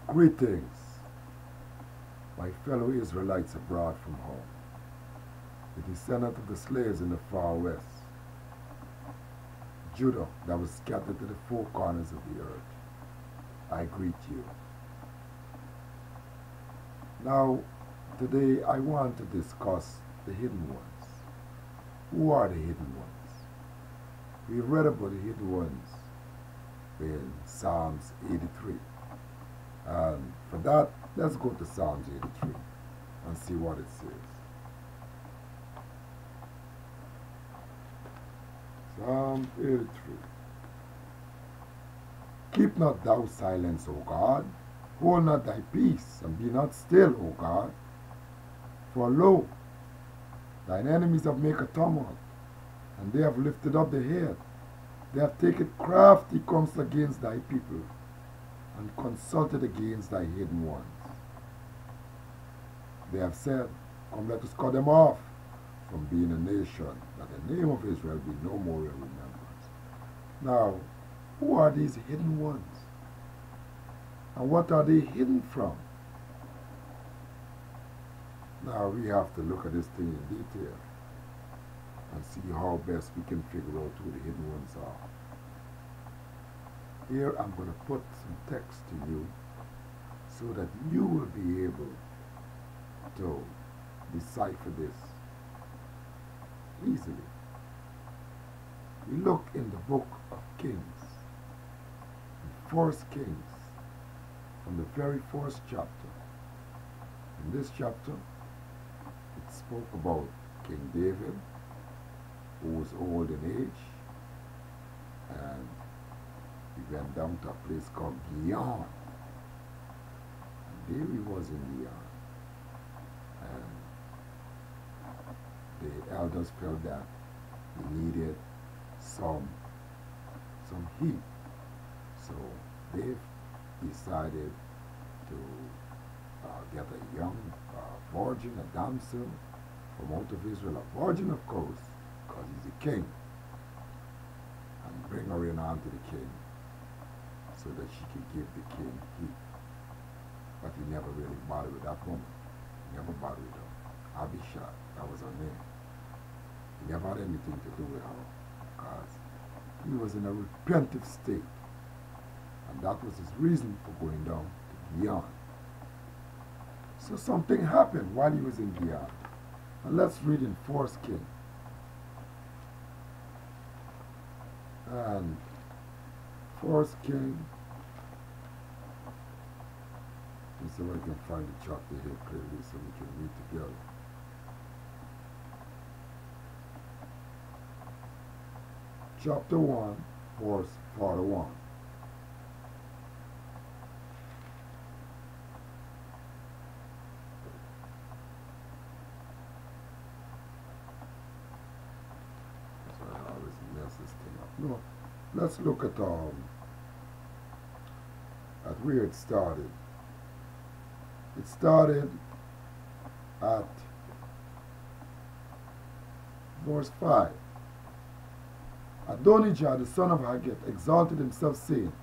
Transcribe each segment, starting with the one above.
Greetings, my fellow Israelites abroad from home, the descendant of the slaves in the far west, Judah that was scattered to the four corners of the earth. I greet you. Now, today I want to discuss the hidden ones. Who are the hidden ones? We read about the hidden ones in Psalms 83. And for that, let's go to Psalms 83 and see what it says. Psalm 83. Keep not thou silence, O God. Hold not thy peace, and be not still, O God. For lo, thine enemies have made a tumult, and they have lifted up their head. They have taken crafty counsel against thy people, and consulted against thy hidden ones. They have said, Come, let us cut them off from being a nation, that the name of Israel be no more in remembrance. Now, who are these hidden ones? And what are they hidden from? Now, we have to look at this thing in detail and see how best we can figure out who the hidden ones are. Here I'm going to put some text to you so that you will be able to decipher this easily. We look in the book of Kings, in 1 Kings, from the very first chapter. In this chapter, it spoke about King David, who was old in age, and he went down to a place called Gion. And there he was in Gion. And the elders felt that he needed some heat. So they decided to get a young virgin, a damsel from out of Israel, a virgin of course, because he's a king, and bring her in onto the king, so that she could give the king heat. But he never really bothered with that woman. He never bothered with her. Abishai, that was her name. He never had anything to do with her, because he was in a repentant state. And that was his reason for going down to Gion. So something happened while he was in Gion. And let's read in 1 King. And 1 King, let's see if I can find the chapter here clearly so we can read together. Chapter 1, verse 41. So I always mess this thing up. No, let's look at where it started. It started at verse 5. Adonijah, the son of Haggith, exalted himself, saying,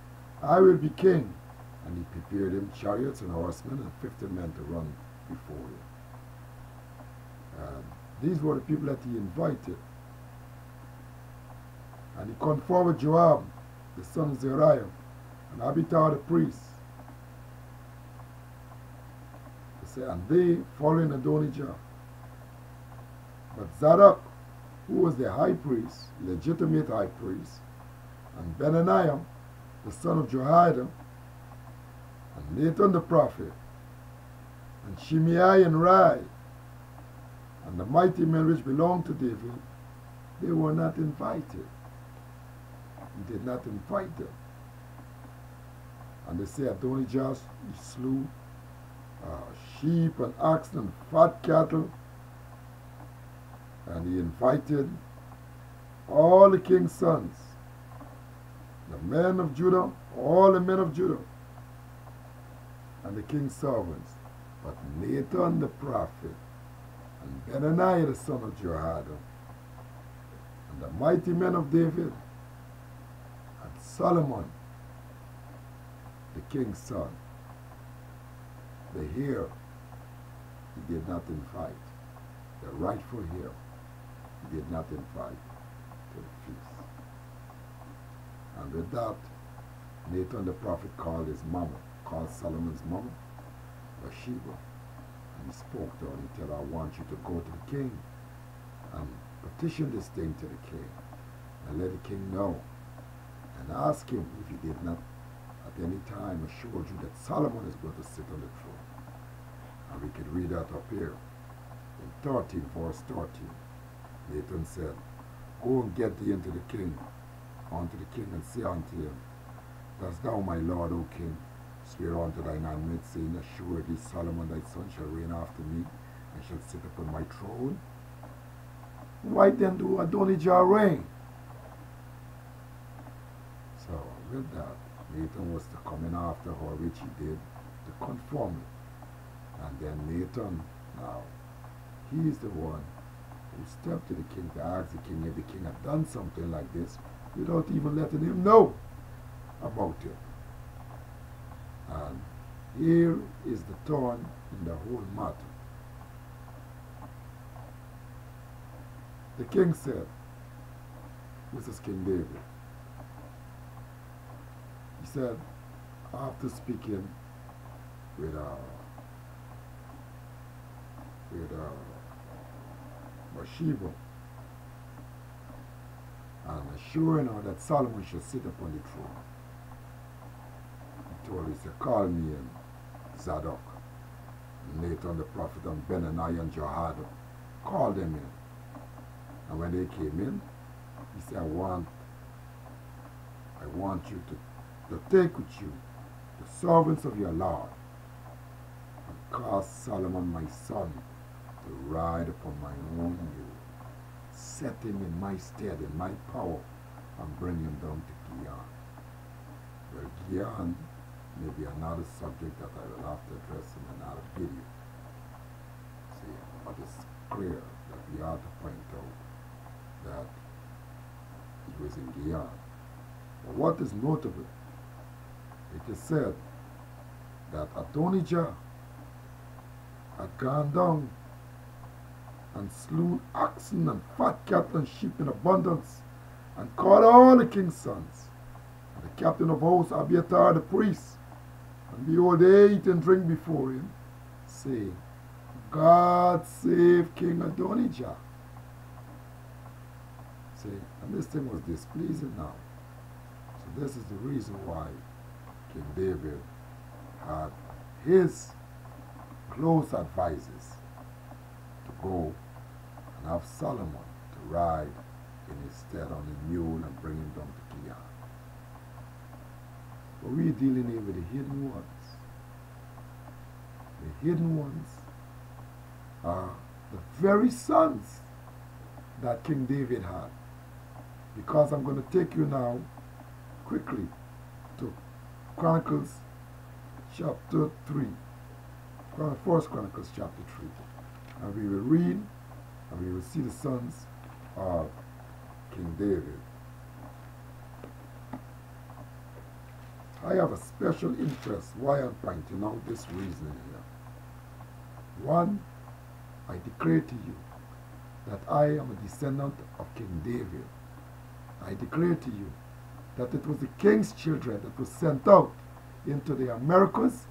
I will be king. And he prepared him chariots and horsemen and 50 men to run before him. And these were the people that he invited. And he conferred with Joab, the son of Zeruiah, and Abiathar the priest. And they following Adonijah. But Zadok, who was the high priest, legitimate high priest, and Benaniah, the son of Jehoiada, and Nathan the prophet, and Shimei and Rai, and the mighty men which belonged to David, they were not invited. He did not invite them. And they say Adonijah, he slew sheep and oxen and fat cattle, and he invited all the king's sons, the men of Judah, all the men of Judah, and the king's servants. But Nathan the prophet, and Benaniah the son of Jehoiada, and the mighty men of David, and Solomon, the king's son, The heir, he did not invite. The rightful heir, he did not invite to the feast. And with that, Nathan the prophet called his mama, called Solomon's mama, Bathsheba, and he spoke to her and he said, I want you to go to the king and petition this thing to the king and let the king know and ask him if he did not at any time assured you that Solomon is going to sit on the throne. And we can read that up here in 13, verse 13. Nathan said, go and get thee unto the king, and say unto him, dost thou, my lord, O king, swear unto thine handmaid, saying, assuredly Solomon thy son shall reign after me, and shall sit upon my throne? Why then do Adonijah reign? So with that, Nathan was to come in after her, which he did, to conform it. And then Nathan, now, he is the one who stepped to the king to ask the king if the king had done something like this without even letting him know about it. And here is the thorn in the whole matter. The king said, this is King David. He said, after speaking with Bathsheba and assuring her that Solomon should sit upon the throne, he told her, he said, call me in Zadok, Nathan the prophet, and Benaniah and Jehoiada. Call them in. And when they came in, he said, I want you to take with you the servants of your Lord, and cause Solomon my son to ride upon my own mule, set him in my stead, in my power, and bring him down to Gihon. Well, Gihon may be another subject that I will have to address in another video. See, but it's clear that we have to point out that he was in Gihon. But what is notable, it is said that Adonijah had gone down and slew oxen and fat cattle and sheep in abundance, and called all the king's sons, and the captain of hosts Abiathar the priest, and behold, they ate and drink before him, saying, God save King Adonijah. See, and this thing was displeasing now. So this is the reason why King David had his close advisors to go and have Solomon to ride in his stead on a mule and bring him down to Gihon. But we're dealing here with the hidden ones. The hidden ones are the very sons that King David had. Because I'm going to take you now quickly to Chronicles chapter 3. First Chronicles chapter 3. And we will read and we will see the sons of King David. I have a special interest why I'm pointing out this reason here. One, I declare to you that I am a descendant of King David. I declare to you that it was the king's children that were sent out into the Americas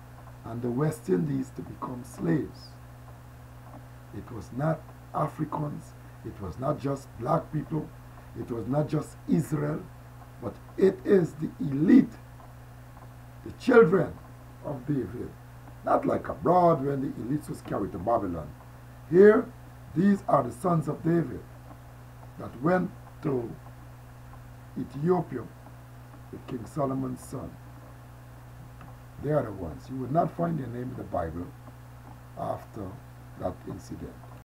and the West Indies to become slaves. It was not Africans, it was not just black people, it was not just Israel, but it is the elite, the children of David. Not like abroad when the elites was carried to Babylon. Here, these are the sons of David that went to Ethiopia with King Solomon's son. They are the ones. You would not find their name in the Bible after that incident.